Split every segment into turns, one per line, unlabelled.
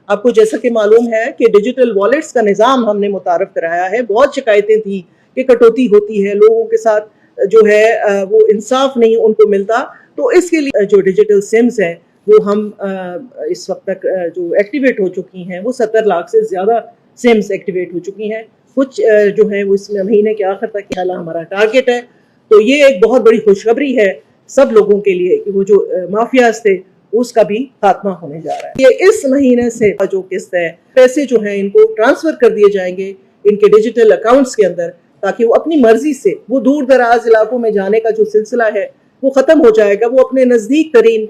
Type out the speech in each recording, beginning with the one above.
आपको जैसा कि मालूम है कि डिजिटल वॉलेट्स का निज़ाम हमने मुतारफ कराया है। बहुत शिकायतें थी कि कटौती होती है, लोगों के साथ जो है वो इंसाफ नहीं उनको मिलता। तो इसके लिए जो डिजिटल सिम्स हैं वो हम इस वक्त तक जो एक्टिवेट हो चुकी हैं वो 70 लाख से ज़्यादा सिम्स एक्टिवेट हो चुकी हैं। कुछ जो है वो इस महीने के आखिर तक ख्याल हमारा टारगेट है। तो ये एक बहुत बड़ी खुशखबरी है सब लोगों के लिए कि वो जो माफियाज थे उसका भी खात्मा होने जा रहा है। ये इस महीने से जो किस्त है, पैसे जो हैं इनको ट्रांसफर कर दिए जाएंगे इनके डिजिटल अकाउंट्स के अंदर, ताकि वो अपनी मर्जी से वो दूर दराज इलाकों में जाने का जो सिलसिला है वो खत्म हो जाएगा। वो अपने नजदीक तरीन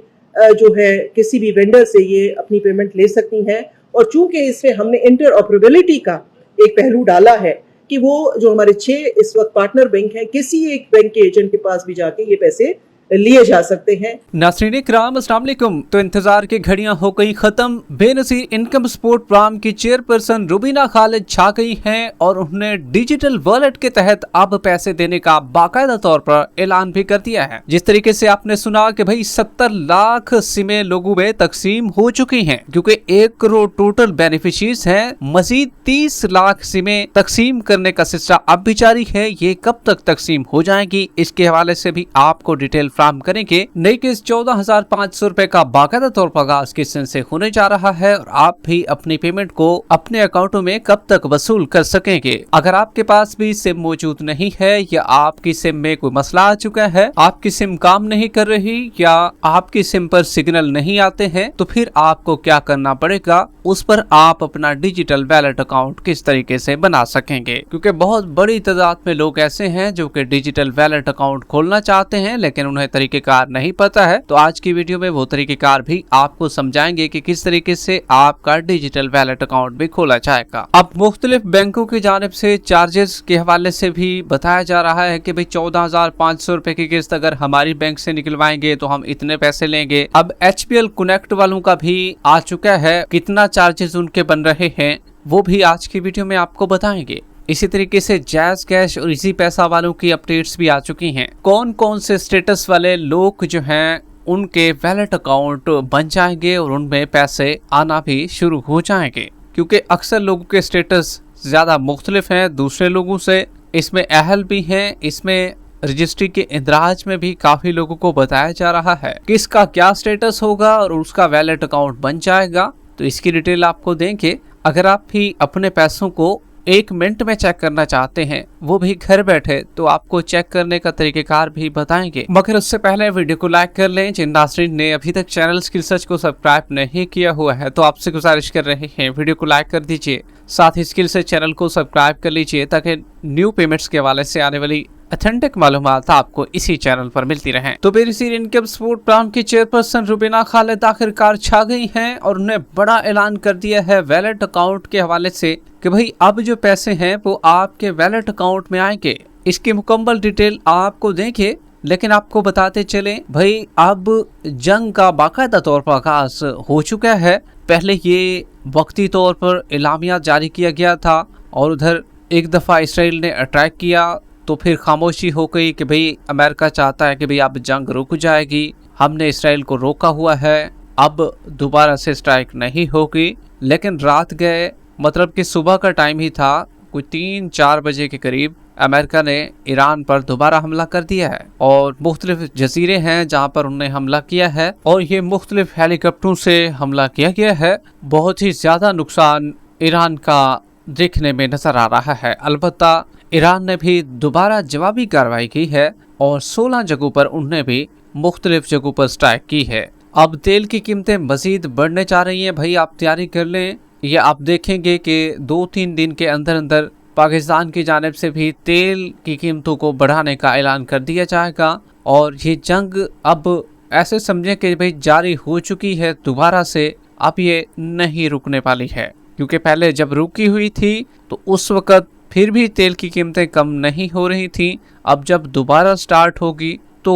जो है किसी भी वेंडर से ये अपनी पेमेंट ले सकती हैं। और चूंकि इसमें हमने इंटरऑपरेबिलिटी का एक पहलू डाला है कि वो जो हमारे 6 इस वक्त पार्टनर बैंक हैं, किसी एक बैंक के एजेंट के पास भी जाके ये पैसे लिए जा सकते हैं।
नाज़रीन किराम अस्सलाम वालेकुम। तो इंतजार की घड़ियां हो गई खत्म। बेनज़ीर इनकम सपोर्ट प्रोग्राम की चेयरपर्सन रुबीना खालिद छा गई हैं और उन्होंने डिजिटल वॉलेट के तहत अब पैसे देने का बाकायदा तौर पर ऐलान भी कर दिया है। जिस तरीके से आपने सुना कि भाई 70 लाख सिमें लोगों में तकसीम हो चुकी हैं, क्योंकि 1 करोड़ टोटल बेनिफिशरीज हैं। मजीद 30 लाख सिमें तकसीम करने का सिलसिला अब भी जारी है। ये कब तक तकसीम हो जाएगी, इसके हवाले से भी आपको डिटेल फ्राहम करेंगे। नई किस्त 14,500 रुपए का बाकायदा तौर पर आगाज किस्त से होने जा रहा है और आप भी अपनी पेमेंट को अपने अकाउंटों में कब तक वसूल कर सकेंगे। अगर आपके पास भी सिम मौजूद नहीं है या आपकी सिम में कोई मसला आ चुका है, आपकी सिम काम नहीं कर रही या आपकी सिम पर सिग्नल नहीं आते हैं, तो फिर आपको क्या करना पड़ेगा, उस पर आप अपना डिजिटल वॉलेट अकाउंट किस तरीके से बना सकेंगे। क्योंकि बहुत बड़ी तादाद में लोग ऐसे हैं जो कि डिजिटल वॉलेट अकाउंट खोलना चाहते हैं लेकिन उन्हें तरीकेकार नहीं पता है। तो आज की वीडियो में वो तरीकेकार भी आपको समझाएंगे कि किस तरीके से आपका डिजिटल वॉलेट अकाउंट भी खोला जाएगा। अब मुख्तलिफ बैंकों की जानिब से चार्जेस के हवाले से भी बताया जा रहा है कि भाई 14,500 रुपए की किस्त अगर हमारी बैंक से निकलवाएंगे तो हम इतने पैसे लेंगे। अब HPL कनेक्ट वालों का भी आ चुका है, कितना चार्जेस उनके बन रहे हैं वो भी आज की वीडियो में आपको बताएंगे। इसी तरीके से जैज कैश और इजी पैसा वालों की अपडेट्स भी आ चुकी हैं। कौन कौन से स्टेटस वाले लोग जो हैं उनके वॉलेट अकाउंट बन जाएंगे और उनमें पैसे आना भी शुरू हो जाएंगे, क्योंकि अक्सर लोगों के स्टेटस ज्यादा मुख्तलिफ हैं दूसरे लोगों से। इसमें अहल भी हैं, इसमें रजिस्ट्री के इंदराज में भी काफी लोगों को बताया जा रहा है किसका क्या स्टेटस होगा और उसका वॉलेट अकाउंट बन जाएगा। तो इसकी डिटेल आपको देंगे। अगर आप भी अपने पैसों को 1 मिनट में चेक करना चाहते हैं, वो भी घर बैठे, तो आपको चेक करने का तरीकेकार भी बताएंगे। मगर उससे पहले वीडियो को लाइक कर लें। जिन नाज़रीन ने अभी तक चैनल स्किल सर्च को सब्सक्राइब नहीं किया हुआ है तो आपसे गुजारिश कर रहे हैं वीडियो को लाइक कर दीजिए, साथ ही स्किल सर्च चैनल को सब्सक्राइब कर लीजिए ताकि न्यू पेमेंट्स के हवाले से आने वाली ऑथेंटिक मालूमात आपको इसी चैनल पर मिलती रहे। तो बेनज़ीर इनकम सपोर्ट प्रोग्राम की चेयरपर्सन रुबीना खालिद आखिरकार छा गई हैं और उन्हें बड़ा ऐलान कर दिया है वॉलेट अकाउंट के हवाले से कि भाई अब जो पैसे हैं वो आपके वॉलेट अकाउंट में आएंगे। इसकी मुकम्मल डिटेल आपको देंगे, लेकिन आपको बताते चले भाई अब जंग का बाकायदा तौर पर आगाज हो चुका है। पहले ये वक्ती तौर पर एलामिया जारी किया गया था और उधर एक दफ़ा इसराइल ने अटैक किया तो फिर खामोशी हो गई कि भाई अमेरिका चाहता है कि भाई अब जंग रुक जाएगी, हमने इसराइल को रोका हुआ है, अब दोबारा से स्ट्राइक नहीं होगी। लेकिन रात गए, मतलब कि सुबह का टाइम ही था, कोई 3-4 बजे के करीब अमेरिका ने ईरान पर दोबारा हमला कर दिया है और मुख्तलिफ जजीरे हैं जहां पर उन्होंने हमला किया है और ये मुख्तलिफ हेलीकॉप्टरों से हमला किया गया है। बहुत ही ज्यादा नुकसान ईरान का देखने में नजर आ रहा है। अलबत्ता ईरान ने भी दोबारा जवाबी कार्रवाई की है और 16 जगहों पर उन्होंने भी मुख्तलिफ जगहों पर स्ट्राइक की है। अब तेल की कीमतें मजीद बढ़ने जा रही हैं, भाई आप तैयारी कर लें। ये आप देखेंगे कि 2-3 दिन के अंदर अंदर पाकिस्तान की जानिब से भी तेल की कीमतों को बढ़ाने का ऐलान कर दिया जाएगा और ये जंग अब ऐसे समझें कि भाई जारी हो चुकी है दोबारा से, अब ये नहीं रुकने वाली है। क्योंकि पहले जब रुकी हुई थी तो उस वक़्त फिर भी तेल की कीमतें कम नहीं हो रही थी। अब जब दोबारा स्टार्ट होगी तो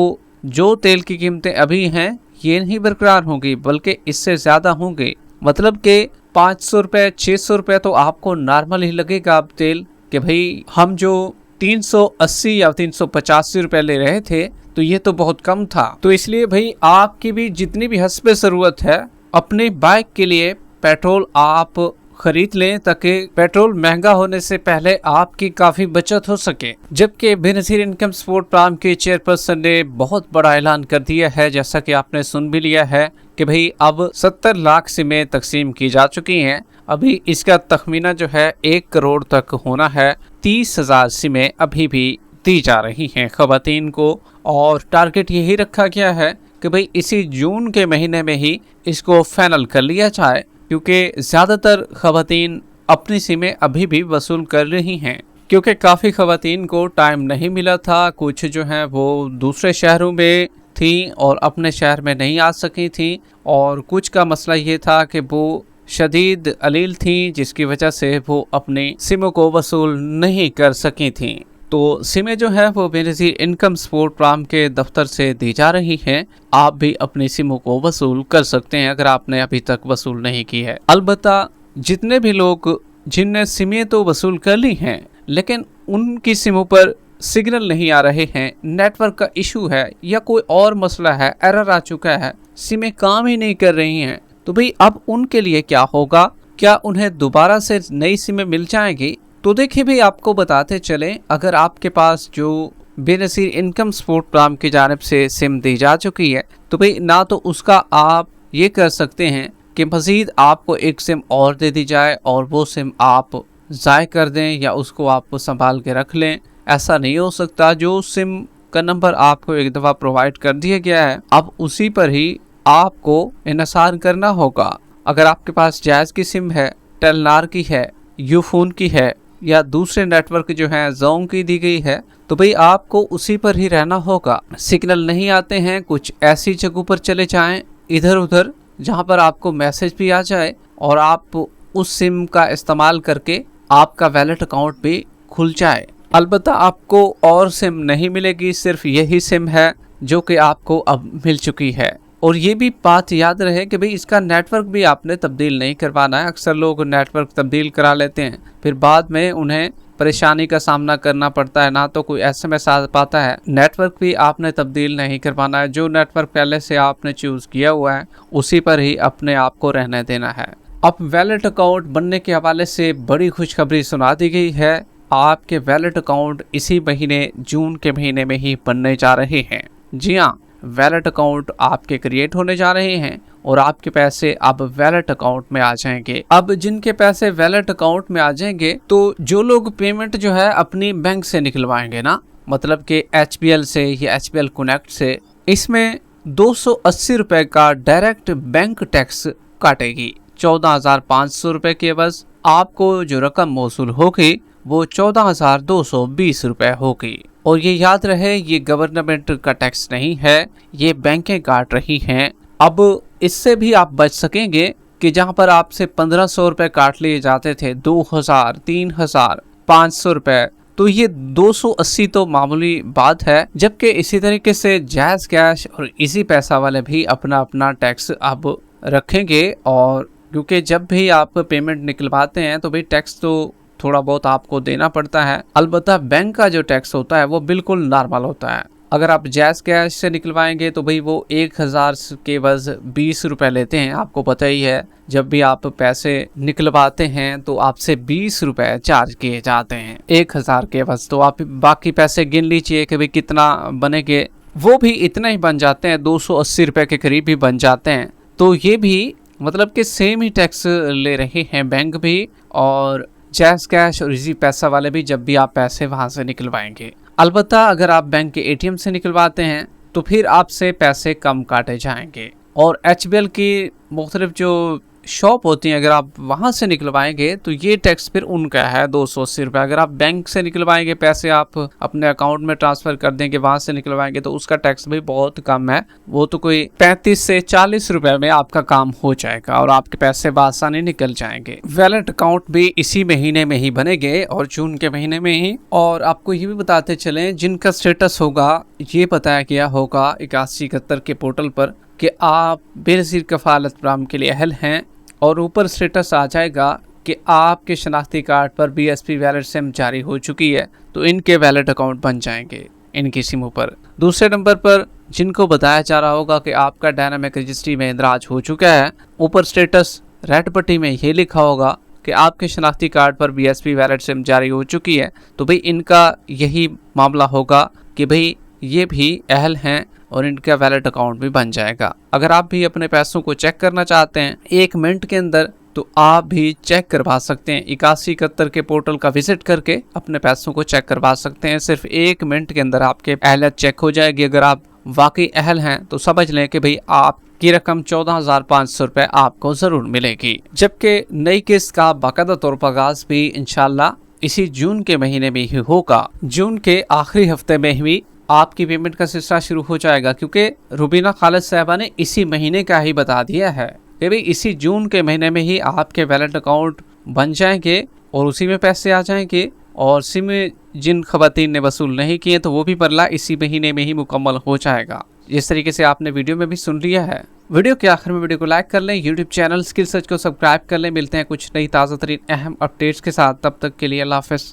जो तेल की कीमतें अभी हैं ये नहीं बरकरार होंगी बल्कि इससे ज़्यादा होंगी। मतलब कि 500 रुपये 600 रुपये तो आपको नॉर्मल ही लगेगा अब तेल, कि भाई हम जो 380 या 385 रुपये ले रहे थे तो ये तो बहुत कम था। तो इसलिए भाई आपकी भी जितनी भी हस्बे ज़रूरत है अपने बाइक के लिए पेट्रोल आप खरीद लें ताकि पेट्रोल महंगा होने से पहले आपकी काफी बचत हो सके। जबकि बेनजीर इनकम सपोर्ट प्रोग्राम के चेयरपर्सन ने बहुत बड़ा ऐलान कर दिया है, जैसा कि आपने सुन भी लिया है कि भाई अब 70 लाख सिमें तकसीम की जा चुकी हैं। अभी इसका तखमीना जो है 1 करोड़ तक होना है। 30,000 सिमें अभी भी दी जा रही हैं खवातीन को, और टारगेट यही रखा गया है कि भाई इसी जून के महीने में ही इसको फाइनल कर लिया जाए, क्योंकि ज़्यादातर खवातीन अपनी सिमें अभी भी वसूल कर रही हैं, क्योंकि काफ़ी खवातीन को टाइम नहीं मिला था। कुछ जो हैं वो दूसरे शहरों में थी और अपने शहर में नहीं आ सकी थी, और कुछ का मसला ये था कि वो शदीद अलील थी, जिसकी वजह से वो अपनी सिमों को वसूल नहीं कर सकी थी। तो सिमें जो है वो बेनजीर इनकम सपोर्ट प्रोग्राम के दफ्तर से दी जा रही हैं। आप भी अपनी सिमों को वसूल कर सकते हैं अगर आपने अभी तक वसूल नहीं की है। अलबत्ता जितने भी लोग जिनने सिमें तो वसूल कर ली हैं, लेकिन उनकी सिमों पर सिग्नल नहीं आ रहे हैं, नेटवर्क का इशू है या कोई और मसला है, एरर आ चुका है, सिमें काम ही नहीं कर रही हैं, तो भाई अब उनके लिए क्या होगा? क्या उन्हें दोबारा से नई सिमें मिल जाएंगी? तो देखिए भाई, आपको बताते चलें, अगर आपके पास जो बेनजीर इनकम सपोर्ट प्रोग्राम की जानिब से सिम दी जा चुकी है, तो भाई ना तो उसका आप ये कर सकते हैं कि मज़ीद आपको एक सिम और दे दी जाए और वो सिम आप ज़ाय कर दें या उसको आप संभाल के रख लें। ऐसा नहीं हो सकता। जो सिम का नंबर आपको एक दफ़ा प्रोवाइड कर दिया गया है, अब उसी पर ही आपको इन्हिसार करना होगा। अगर आपके पास जायज़ की सिम है, टेलनार की है, यूफोन की है या दूसरे नेटवर्क जो है जोंग की दी गई है, तो भाई आपको उसी पर ही रहना होगा। सिग्नल नहीं आते हैं, कुछ ऐसी जगहों पर चले जाएं इधर उधर जहां पर आपको मैसेज भी आ जाए और आप उस सिम का इस्तेमाल करके आपका वैलेट अकाउंट भी खुल जाए। अलबत्ता आपको और सिम नहीं मिलेगी, सिर्फ यही सिम है जो कि आपको अब मिल चुकी है। और ये भी बात याद रहे कि भाई इसका नेटवर्क भी आपने तब्दील नहीं करवाना है। अक्सर लोग नेटवर्क तब्दील करा लेते हैं, फिर बाद में उन्हें परेशानी का सामना करना पड़ता है, ना तो कोई SMS आ पाता है। नेटवर्क भी आपने तब्दील नहीं करवाना है। जो नेटवर्क पहले से आपने चूज़ किया हुआ है उसी पर ही अपने आप को रहने देना है। अब वैलेट अकाउंट बनने के हवाले से बड़ी खुशखबरी सुना दी गई है। आपके वैलेट अकाउंट इसी महीने जून के महीने में ही बनने जा रहे हैं। जी हाँ, वैलेट अकाउंट आपके क्रिएट होने जा रहे हैं और आपके पैसे अब वैलेट अकाउंट में आ जाएंगे। अब जिनके पैसे वैलेट अकाउंट में आ जाएंगे, तो जो लोग पेमेंट जो है अपनी बैंक से निकलवाएंगे ना, मतलब कि HBL से या HBL कनेक्ट से, इसमें 280 रुपए का डायरेक्ट बैंक टैक्स काटेगी। 14,500 रुपए के एवज आपको जो रकम मौसूल होगी वो 14,220 रुपए होगी। और ये याद रहे, ये गवर्नमेंट का टैक्स नहीं है, ये बैंकें काट रही हैं। अब इससे भी आप बच सकेंगे कि जहां पर आपसे 1,500 रुपए काट लिए जाते थे, 2,000, 3,000, 500 रुपए, तो ये 280 तो मामूली बात है। जबकि इसी तरीके से जायज़ कैश और इजी पैसा वाले भी अपना अपना टैक्स अब रखेंगे। और क्योंकि जब भी आप पेमेंट निकलवाते हैं तो भाई टैक्स तो थोड़ा बहुत आपको देना पड़ता है। अलबत्ता बैंक का जो टैक्स होता है वो बिल्कुल नॉर्मल होता है। अगर आप जायज़ कैश से निकलवाएंगे तो भाई वो 1,000 के बस 20 रुपए लेते हैं। आपको पता ही है, जब भी आप पैसे निकलवाते हैं तो आपसे 20 रुपए चार्ज किए जाते हैं 1,000 के बस। तो आप बाकी पैसे गिन लीजिए कि भाई कितना बनेंगे, वो भी इतना ही बन जाते हैं, 280 रुपए के करीब भी बन जाते हैं। तो ये भी मतलब कि सेम ही टैक्स ले रहे हैं बैंक भी और जायज़ कैश और इजी पैसा वाले भी, जब भी आप पैसे वहां से निकलवाएंगे। अलबत्ता अगर आप बैंक के ATM से निकलवाते हैं तो फिर आपसे पैसे कम काटे जाएंगे। और HBL की मुख्तलिफ जो शॉप होती हैं, अगर आप वहां से निकलवाएंगे तो ये टैक्स फिर उनका है 280 रुपये। अगर आप बैंक से निकलवाएंगे, पैसे आप अपने अकाउंट में ट्रांसफर कर देंगे, वहां से निकलवाएंगे तो उसका टैक्स भी बहुत कम है। वो तो कोई 35 से 40 रुपए में आपका काम हो जाएगा और आपके पैसे बआसानी निकल जाएंगे। वैलेट अकाउंट भी इसी महीने में ही बनेंगे और जून के महीने में ही। और आपको ये भी बताते चलें, जिनका स्टेटस होगा ये बताया गया होगा 8171 के पोर्टल पर कि आप बेनज़ीर कफालत प्रोग्राम के लिए अहल हैं, और ऊपर स्टेटस आ जाएगा कि आपके शनाख्ती कार्ड पर BSP वैलेट सिम जारी हो चुकी है, तो इनके वैलेट अकाउंट बन जाएंगे इनकी सिमों पर। दूसरे नंबर पर जिनको बताया जा रहा होगा कि आपका डायनामिक रजिस्ट्री में इंदराज हो चुका है, ऊपर स्टेटस रेड पट्टी में ये लिखा होगा कि आपके शनाख्ती कार्ड पर BSP वैलेट सिम जारी हो चुकी है, तो भाई इनका यही मामला होगा कि भाई ये भी अहल हैं और इनका वैलेट अकाउंट भी बन जाएगा। अगर आप भी अपने पैसों को चेक करना चाहते हैं 1 मिनट के अंदर, तो आप भी चेक करवा सकते हैं। 8171 के पोर्टल का विजिट करके अपने पैसों को चेक करवा सकते हैं। सिर्फ 1 मिनट के अंदर आपके अहलियत चेक हो जाएगी। अगर आप वाकई अहल हैं तो समझ लें कि भाई आपकी रकम 14,500 रुपये आपको ज़रूर मिलेगी। जबकि नई किस्त का बाकायदा तौर पर आगाज़ भी इंशाल्लाह इसी जून के महीने में ही होगा। जून के आखिरी हफ्ते में ही आपकी पेमेंट का सिलसिला शुरू हो जाएगा, क्योंकि रुबीना खालिद साहबा ने इसी महीने का ही बता दिया है कि भाई इसी जून के महीने में ही आपके वैलेट अकाउंट बन जाएंगे और उसी में पैसे आ जाएंगे। और सिम जिन खवातीन ने वसूल नहीं किए तो वो भी बदला इसी महीने में ही मुकम्मल हो जाएगा। जिस तरीके से आपने वीडियो में भी सुन लिया है। वीडियो के आखिर में वीडियो को लाइक कर लें, यूट्यूब चैनल स्किल सर्च को सब्सक्राइब कर लें। मिलते हैं कुछ नई ताज़ा तरीन अहम अपडेट्स के साथ, तब तक के लिए अल्लाह हाफ़िज़।